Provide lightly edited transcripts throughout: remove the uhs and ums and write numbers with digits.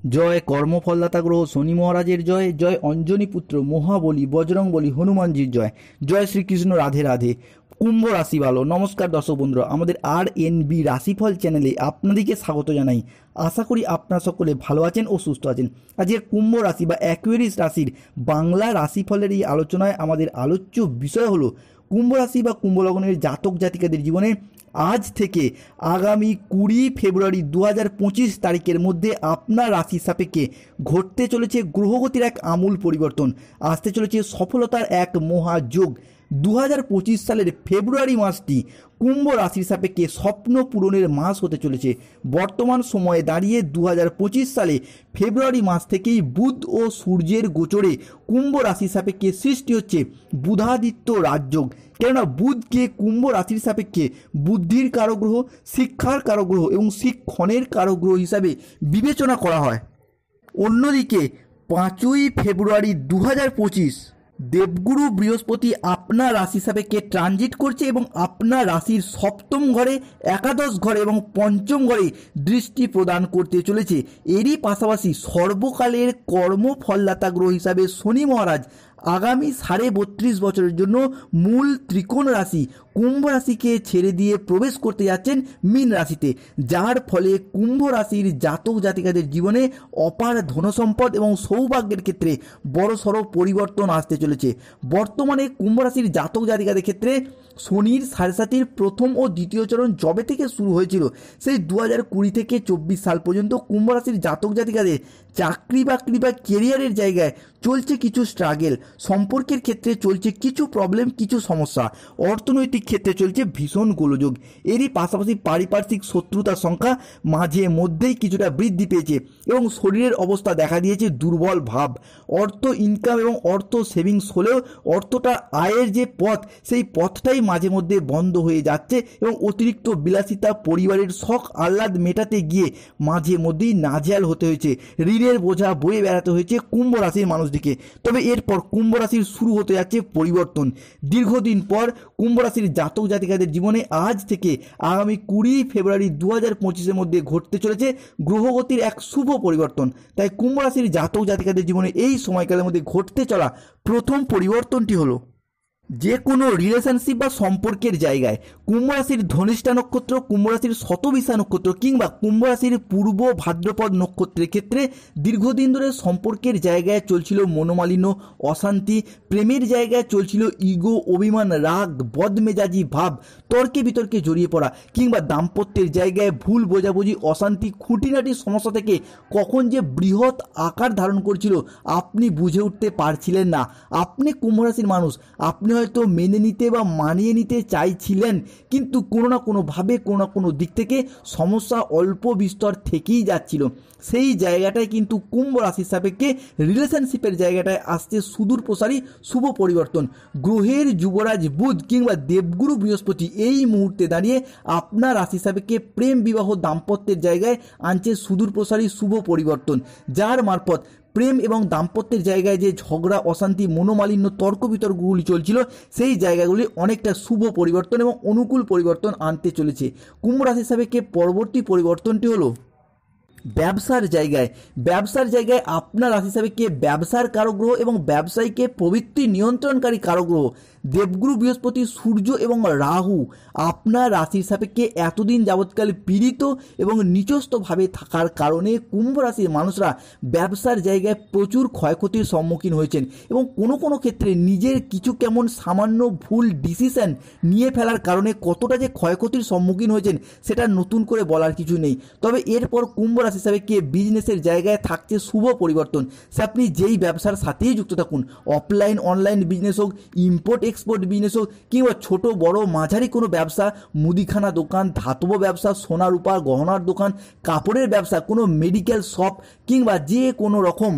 জয় কর্মফলদাতা গ্রহ শনি মহারাজের জয়, জয় অঞ্জনী পুত্র মহাবলী বজরংবলী হনুমানজির জয়, জয় শ্রীকৃষ্ণ রাধে রাধে। কুম্ভ রাশি ভালো। নমস্কার দর্শক বন্ধুরা, আমাদের RNB রাশিফল চ্যানেলে আপনাদেরকে স্বাগত জানাই। আশা করি আপনারা সকলে ভালো আছেন ও সুস্থ আছেন। আজকে কুম্ভ রাশি বা অ্যাকুয়ারিয়াস রাশির বাংলা রাশিফলের এই আলোচনায় আমাদের আলোচ্য বিষয় হলো কুম্ভ রাশি বা কুম্ভ লগ্নের জাতক জাতিকাদের জীবনে আজ থেকে আগামী 20 ফেব্রুয়ারি 2025 তারিখের মধ্যে আপনার রাশি সাপেক্ষে ঘটতে চলেছে গ্রহগতির এক আমূল পরিবর্তন, আসতে চলেছে সফলতার এক মহাযোগ। 2025 সালের ফেব্রুয়ারি মাসটি কুম্ভ রাশির সাপেক্ষে স্বপ্ন পূরণের মাস হতে চলেছে। বর্তমান সময়ে দাঁড়িয়ে 2025 সালে ফেব্রুয়ারি মাস থেকেই বুধ ও সূর্যের গোচরে কুম্ভ রাশির সাপেক্ষে সৃষ্টি হচ্ছে বুধাদিত্য রাজযোগ। কেননা বুধকে কুম্ভ রাশির সাপেক্ষে বুদ্ধির কারগ্রহ, শিক্ষার কারগ্রহ এবং শিক্ষণের কারগ্রহ হিসাবে বিবেচনা করা হয়। অন্যদিকে 5ই ফেব্রুয়ারি 2025 দেবগুরু বৃহস্পতি আপনার রাশি সাপেক্ষে ট্রানজিট করছে এবং আপনার রাশির সপ্তম ঘরে, একাদশ ঘরে এবং পঞ্চম ঘরে দৃষ্টি প্রদান করতে চলেছে। এরই পাশাপাশি সর্বকালের কর্মফলদাতা গ্রহ হিসাবে শনি মহারাজ আগামী 32.5 বছরের জন্য মূল ত্রিকোণ রাশি কুম্ভ রাশিকে ছেড়ে দিয়ে প্রবেশ করতে যাচ্ছেন মীন রাশিতে, যার ফলে কুম্ভ রাশির জাতক জাতিকাদের জীবনে অপার ধনসম্পদ এবং সৌভাগ্যের ক্ষেত্রে বড়সড় পরিবর্তন আসতে চলেছে। বর্তমানে কুম্ভ রাশির জাতক জাতিকাদের ক্ষেত্রে শনির সাড়ে প্রথম ও দ্বিতীয় চরণ জবে থেকে শুরু হয়েছিল, সেই 2020 থেকে 24 সাল পর্যন্ত কুম্ভ রাশির জাতক জাতিকাদের চাকরি বাকরি বা কেরিয়ারের জায়গায় চলছে কিছু স্ট্রাগেল, সম্পর্কের ক্ষেত্রে চলছে কিছু প্রবলেম, কিছু সমস্যা, অর্থনৈতিক ক্ষেত্রে চলছে ভীষণ গোলযোগ। এরই পাশাপাশি পারিপার্শ্বিক শত্রুতার সংখ্যা মাঝে মধ্যেই কিছুটা বৃদ্ধি পেয়েছে এবং শরীরের অবস্থা দেখা দিয়েছে দুর্বল ভাব। অর্থ ইনকাম এবং অর্থ সেভিংস হলেও অর্থটা আয়ের যে পথ, সেই পথটাই মাঝে মধ্যে বন্ধ হয়ে যাচ্ছে এবং অতিরিক্ত বিলাসিতা, পরিবারের শখ আহ্লাদ মেটাতে গিয়ে মাঝে মধ্যেই নাজেহাল হতে হয়েছে, ঋণের বোঝা বয়ে বেড়াতে হয়েছে কুম্ভ রাশির মানুষটিকে। তবে এরপর কুম্ভ রাশির শুরু হতে যাচ্ছে পরিবর্তন। দীর্ঘদিন পর কুম্ভ রাশির জাতক জাতিকাদের জীবনে আজ থেকে আগামী 20 ফেব্রুয়ারি 2025-এর মধ্যে ঘটতে চলেছে গ্রহগতির এক শুভ পরিবর্তন। তাই কুম্ভ রাশির জাতক জাতিকাদের জীবনে এই সময়কালের মধ্যে ঘটতে চলা প্রথম পরিবর্তনটি হলো যে কোনো রিলেশনশিপ বা সম্পর্কের জায়গায় কুম্ভ রাশির ধনিষ্ঠা নক্ষত্র, কুম্ভ রাশির শতবিশা নক্ষত্র কিংবা কুম্ভ রাশির পূর্ব ভাদ্রপদ নক্ষত্রের ক্ষেত্রে দীর্ঘদিন ধরে সম্পর্কের জায়গায় চলছিল মনোমালিন্য, অশান্তি, প্রেমের জায়গায় চলছিল ইগো, অভিমান, রাগ, বদমেজাজি ভাব, তর্কে বিতর্কে জড়িয়ে পড়া কিংবা দাম্পত্যের জায়গায় ভুল বোঝাবুঝি, অশান্তি, খুঁটিনাটি সমস্যা থেকে কখন যে বৃহৎ আকার ধারণ করছিল আপনি বুঝে উঠতে পারছিলেন না। আপনি কুম্ভ রাশির মানুষ, আপনি হয়তো মেনে নিতে বা মানিয়ে নিতে চাইছিলেন, কিন্তু কোনো না কোনোভাবে কোনো না কোনো দিক থেকে সমস্যা অল্প বিস্তর থেকেই যাচ্ছিল। সেই জায়গাটায় কিন্তু কুম্ভ রাশির সাপেক্ষে রিলেশনশিপের জায়গাটায় আসছে সুদূর প্রসারী শুভ পরিবর্তন। গ্রহের যুবরাজ বুধ কিংবা দেবগুরু বৃহস্পতি এই মুহূর্তে দাঁড়িয়ে আপনার রাশি সাপেক্ষে প্রেম বিবাহ দাম্পত্যের জায়গায় আনছে সুদূর প্রসারী শুভ পরিবর্তন, যার মারফত প্রেম এবং দাম্পত্যের জায়গায় যে ঝগড়া, অশান্তি, মনোমালিন্য, তর্ক বিতর্কগুলি চলছিল সেই জায়গাগুলি অনেকটা শুভ পরিবর্তন এবং অনুকূল পরিবর্তন আনতে চলেছে। কুম্ভ রাশির সাপেক্ষে পরবর্তী পরিবর্তনটি হলো ব্যবসার জায়গায়। ব্যবসার জায়গায় আপনার রাশি সাপেক্ষে ব্যবসার কারগ্রহ এবং ব্যবসায়ীকে প্রবৃত্তি নিয়ন্ত্রণকারী কারগ্রহ দেবগুরু বৃহস্পতি, সূর্য এবং রাহু আপনার রাশির সাপেক্ষে এতদিন যাবৎকাল পীড়িত এবং নিচস্থভাবে থাকার কারণে কুম্ভ রাশির মানুষরা ব্যবসার জায়গায় প্রচুর ক্ষয়ক্ষতির সম্মুখীন হয়েছেন এবং কোনো কোনো ক্ষেত্রে নিজের কিছু কেমন সামান্য ভুল ডিসিশন নিয়ে ফেলার কারণে কতটা যে ক্ষয়ক্ষতির সম্মুখীন হয়েছেন সেটা নতুন করে বলার কিছু নেই। তবে এরপর কুম্ভ রাশি হিসাবে বিজনেসের জায়গায় থাকছে শুভ পরিবর্তন। সে আপনি যেই ব্যবসার সাথেই যুক্ত থাকুন, অফলাইন অনলাইন বিজনেস হোক, ইম্পোর্ট এক্সপোর্ট বিজনেস হোক কিংবা ছোট বড় মাঝারি কোনো ব্যবসা, মুদিখানা দোকান, ধাতব ব্যবসা, সোনা রূপা গহনার দোকান, কাপড়ের ব্যবসা, কোনো মেডিকেল শপ কিংবা যে কোনো রকম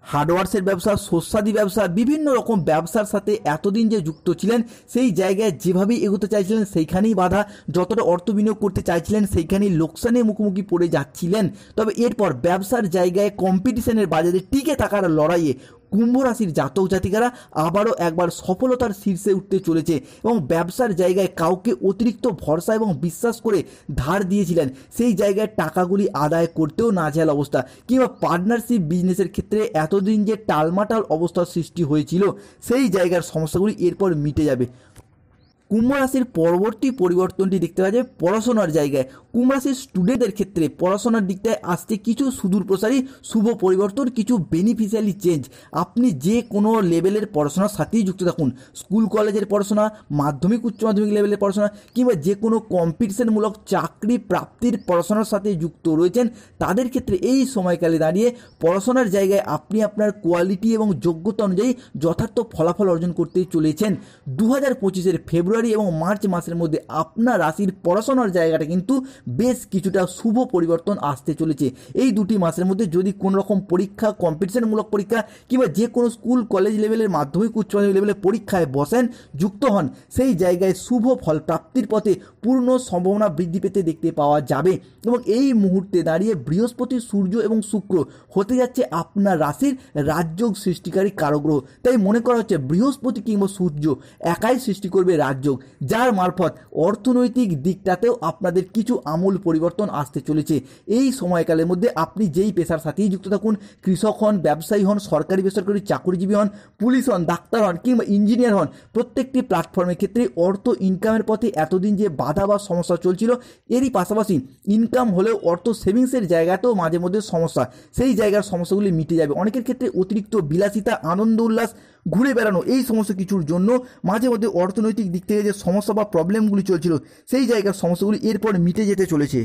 হার্ডওয়ার্সের ব্যবসা, শস্যাদি ব্যবসা, বিভিন্ন রকম ব্যবসার সাথে এতদিন যে যুক্ত ছিলেন সেই জায়গায় যেভাবেই এগোতে চাইছিলেন সেইখানেই বাধা, যতটা অর্থ বিনিয়োগ করতে চাইছিলেন সেইখানেই লোকসানের মুখোমুখি পড়ে যাচ্ছিলেন। তবে এরপর ব্যবসার জায়গায় কম্পিটিশনের বাজারে টিকে থাকার লড়াইয়ে কুম্ভ রাশির জাতক জাতিকারা আবারও একবার সফলতার শীর্ষে উঠতে চলেছে এবং ব্যবসার জায়গায় কাউকে অতিরিক্ত ভরসা এবং বিশ্বাস করে ধার দিয়েছিলেন, সেই জায়গায় টাকাগুলি আদায় করতেও নাজেহাল অবস্থা, কিংবা পার্টনারশিপ বিজনেসের ক্ষেত্রে এতদিন যে টালমাটাল অবস্থার সৃষ্টি হয়েছিল সেই জায়গার সমস্যাগুলি এরপর মিটে যাবে। কুম্ভ রাশির পরবর্তী পরিবর্তনটি দেখতে পাওয়া যায় পড়াশোনার জায়গায়। কুম্ভ রাশির স্টুডেন্টদের ক্ষেত্রে পড়াশোনার দিকটায় আসছে কিছু সুদূরপ্রসারী শুভ পরিবর্তন, কিছু বেনিফিশিয়ালি চেঞ্জ। আপনি যে কোনো লেভেলের পড়াশোনার সাথেই যুক্ত থাকুন, স্কুল কলেজের পড়াশোনা, মাধ্যমিক উচ্চ মাধ্যমিক লেভেলের পড়াশোনা, কিংবা যে কোনো কম্পিটিশনমূলক চাকরি প্রাপ্তির পড়াশোনার সাথে যুক্ত রয়েছেন, তাদের ক্ষেত্রে এই সময়কালে দাঁড়িয়ে পড়াশোনার জায়গায় আপনি আপনার কোয়ালিটি এবং যোগ্যতা অনুযায়ী যথার্থ ফলাফল অর্জন করতে চলেছেন। 2025-এর ফেব্রুয়ারি এবং মার্চ মাসের মধ্যে আপনার রাশির পড়াশোনার জায়গাটা কিন্তু বেশ কিছুটা শুভ পরিবর্তন আসতে চলেছে। এই দুটি মাসের মধ্যে যদি কোনো রকম পরীক্ষা, কম্পিটিশনমূলক পরীক্ষা কিংবা যে কোনো স্কুল কলেজ লেভেলের মাধ্যমিক উচ্চ মাধ্যমিক লেভেলের পরীক্ষায় বসেন, যুক্ত হন, সেই জায়গায় শুভ ফল প্রাপ্তির পথে পূর্ণ সম্ভাবনা বৃদ্ধি পেতে দেখতে পাওয়া যাবে। এবং এই মুহূর্তে দাঁড়িয়ে বৃহস্পতি, সূর্য এবং শুক্র হতে যাচ্ছে আপনার রাশির রাজযোগ সৃষ্টিকারী কারগ্রহ। তাই মনে করা হচ্ছে বৃহস্পতি কিংবা সূর্য একাই সৃষ্টি করবে রাজযোগ, যার মারফত অর্থনৈতিক দিকটাতেও আপনাদের কিছু আমূল পরিবর্তন আসতে চলেছে। এই সময়কালের মধ্যে আপনি যেই পেশার সাথেই যুক্ত থাকুন, কৃষক হন, ব্যবসায়ী হন, সরকারি বেসরকারি চাকরিজীবী হন, পুলিশ হন, ডাক্তার হন কিংবা ইঞ্জিনিয়ার হন, প্রত্যেকটি প্ল্যাটফর্মের ক্ষেত্রে অর্থ ইনকামের পথে এতদিন যে বাধা বা সমস্যা চলছিল, এরই পাশাপাশি ইনকাম হলেও অর্থ সেভিংসের জায়গাতেও মাঝে মধ্যে সমস্যা, সেই জায়গার সমস্যাগুলি মিটে যাবে। অনেকের ক্ষেত্রে অতিরিক্ত বিলাসিতা, আনন্দ উল্লাস, ঘুরে বেড়ানো, এই সমস্ত কিছুর জন্য মাঝে মধ্যে অর্থনৈতিক দিক থেকে যে সমস্যা বা প্রবলেমগুলি চলছিল, সেই জায়গার সমস্যাগুলি এরপর মিটে যেতে চলেছে।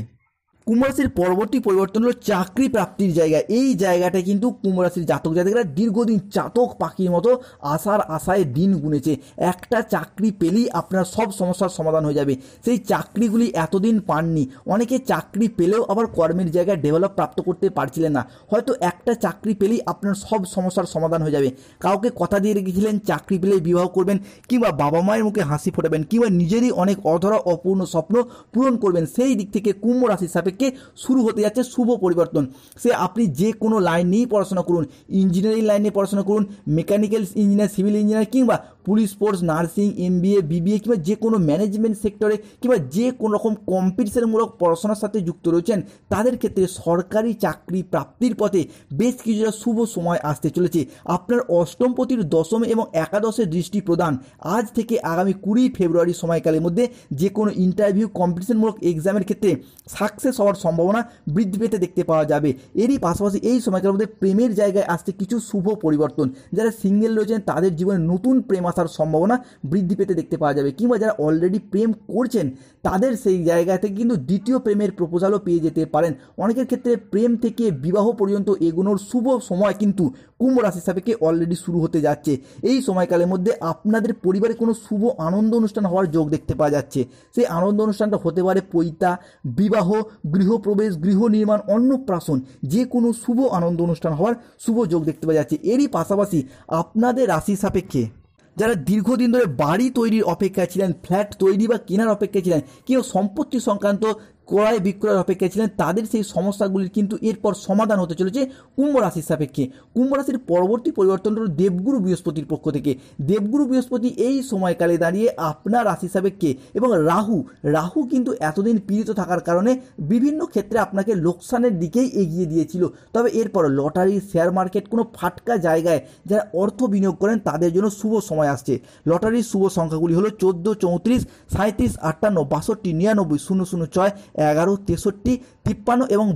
কুম্ভ রাশির পরবর্তী পরিবর্তন হলো চাকরি প্রাপ্তির জায়গা। এই জায়গাটা কিন্তু কুম্ভ রাশির জাতক জাতিকারা দীর্ঘদিন চাতক পাখির মতো আশার আশায় দিন গুনেছে। একটা চাকরি পেলেই আপনার সব সমস্যার সমাধান হয়ে যাবে। সেই চাকরিগুলি এতদিন পাননি, অনেকে চাকরি পেলেও আবার কর্মের জায়গায় ডেভেলপ প্রাপ্ত করতে পারছিলেন না। হয়তো একটা চাকরি পেলেই আপনার সব সমস্যার সমাধান হয়ে যাবে। কাউকে কথা দিয়ে রেখেছিলেন চাকরি পেলেই বিবাহ করবেন, কিংবা বাবা মায়ের মুখে হাসি ফোটাবেন, কিংবা নিজেরই অনেক অধরা অপূর্ণ স্বপ্ন পূরণ করবেন। সেই দিক থেকে কুম্ভ রাশির সাপেক্ষে শুরু হতে যাচ্ছে শুভ পরিবর্তন। সে আপনি যে কোনো লাইন নিয়েই পড়াশোনা করুন, ইঞ্জিনিয়ারিং লাইনে পড়াশোনা করুন, মেকানিক্যাল ইঞ্জিনিয়ার, সিভিল ইঞ্জিনিয়ার, কিংবা police force, nursing, MBA, BBA, কিংবা যে কোনো ম্যানেজমেন্ট সেক্টরে কিংবা যে কোনো রকম কম্পিটিশনমূলক পড়াশোনার সাথে যুক্ত রয়েছেন, তাদের ক্ষেত্রে সরকারি চাকরি প্রাপ্তির পথে বেশ কিছুটা শুভ সময় আসতে চলেছে। আপনার অষ্টমপতির দশম এবং একাদশের দৃষ্টি প্রদান আজ থেকে আগামী 20 ফেব্রুয়ারি সময়কালের মধ্যে যে কোনো ইন্টারভিউ, কম্পিটিশনমূলক এক্সামের ক্ষেত্রে সাকসেস হওয়ার সম্ভাবনা বৃদ্ধি পেতে দেখতে পাওয়া যাবে। এরই পাশাপাশি এই সময়কালের মধ্যে প্রেমের জায়গায় আসতে কিছু শুভ পরিবর্তন। যারা সিঙ্গেল রয়েছেন তাদের জীবনে নতুন প্রেম আসার সম্ভাবনা বৃদ্ধি পেতে দেখতে পাওয়া যাবে, কিংবা যারা অলরেডি প্রেম করছেন তাদের সেই জায়গা থেকে কিন্তু দ্বিতীয় প্রেমের প্রপোজালও পেয়ে যেতে পারেন। অনেকের ক্ষেত্রে প্রেম থেকে বিবাহ পর্যন্ত এগোনোর শুভ সময় কিন্তু কুম্ভ রাশির সাপেক্ষে অলরেডি শুরু হতে যাচ্ছে। এই সময়কালের মধ্যে আপনাদের পরিবারে কোনো শুভ আনন্দ অনুষ্ঠান হওয়ার যোগ দেখতে পাওয়া যাচ্ছে। সেই আনন্দ অনুষ্ঠানটা হতে পারে পৈতা, বিবাহ, গৃহপ্রবেশ, গৃহ নির্মাণ, অন্নপ্রাশন, যে কোনো শুভ আনন্দ অনুষ্ঠান হওয়ার শুভ যোগ দেখতে পাওয়া যাচ্ছে। এরই পাশাপাশি আপনাদের রাশির সাপেক্ষে যারা দীর্ঘদিন ধরে বাড়ি তৈরির অপেক্ষায় ছিলেন, ফ্ল্যাট তৈরি বা কেনার অপেক্ষায় ছিলেন, কেউ সম্পত্তি সংক্রান্ত ক্রয় বিক্রয়ের অপেক্ষায় ছিলেন, তাদের সেই সমস্যাগুলির কিন্তু এরপর সমাধান হতে চলেছে কুম্ভ রাশির সাপেক্ষে। কুম্ভ রাশির পরবর্তী পরিবর্তন হল দেবগুরু বৃহস্পতির পক্ষ থেকে। দেবগুরু বৃহস্পতি এই সময়কালে দাঁড়িয়ে আপনার রাশির সাপেক্ষে, এবং রাহু কিন্তু এতদিন পীড়িত থাকার কারণে বিভিন্ন ক্ষেত্রে আপনাকে লোকসানের দিকেই এগিয়ে দিয়েছিল। তবে এরপর লটারি, শেয়ার মার্কেট, কোনো ফাটকা জায়গায় যারা অর্থ বিনিয়োগ করেন তাদের জন্য শুভ সময় আসছে। লটারির শুভ সংখ্যাগুলি হলো 14, 34, 37, 58, 62, 99, 006, 11, 63, 53 এবং